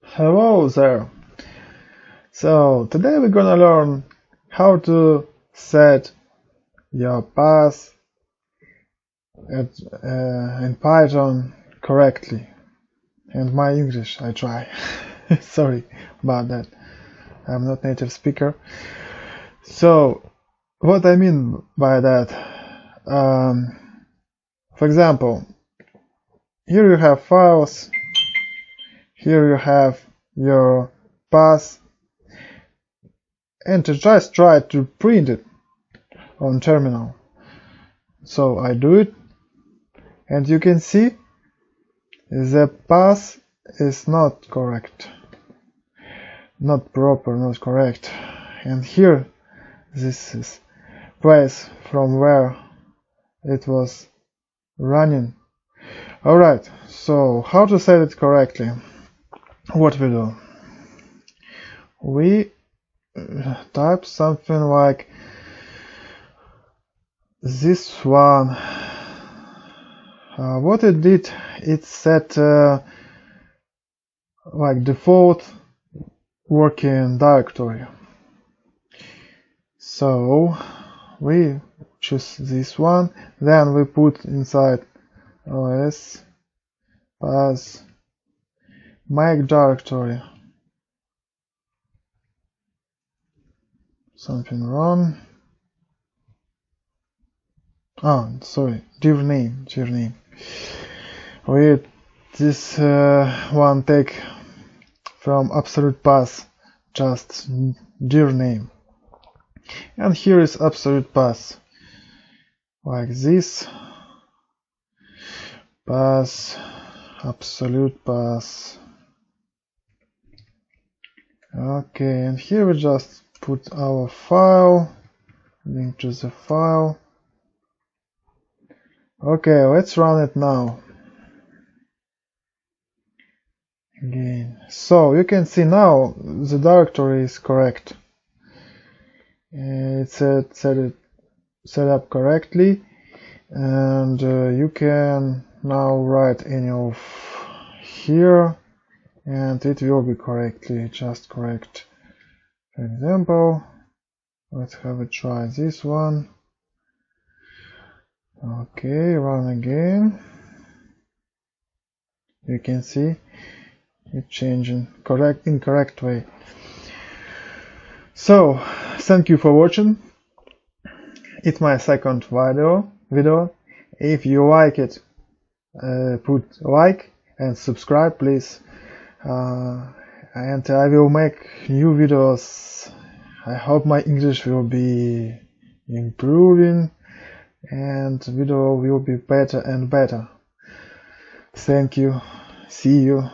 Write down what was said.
Hello there! So today we're gonna learn how to set your path in Python correctly. And my English, I try. Sorry about that. I'm not native speaker. So what I mean by that, for example, here you have files, here you have your path, and to just try to print it on terminal. So I do it, and you can see the path is not correct, not proper, not correct. And here this is place from where it was running. Alright, so how to set it correctly? What we do? We type something like this one. What it did, it set like default working directory. So we choose this one, then we put inside os path make directory. Something wrong. Oh, sorry, dir name. We this one take from absolute path, just dir name. And here is absolute path, like this. Path, absolute path. Okay, and here we just put our file, link to the file. Okay, let's run it now. Again. So you can see now the directory is correct. It's set up correctly, and you can now write any of here, and it will be correctly, just correct. For example, let's have a try this one. Okay, run again. You can see it changing in correct way. So thank you for watching. It's my second video. If you like it, put like and subscribe, please. And I will make new videos. I hope my English will be improving and video will be better and better. Thank you. See you.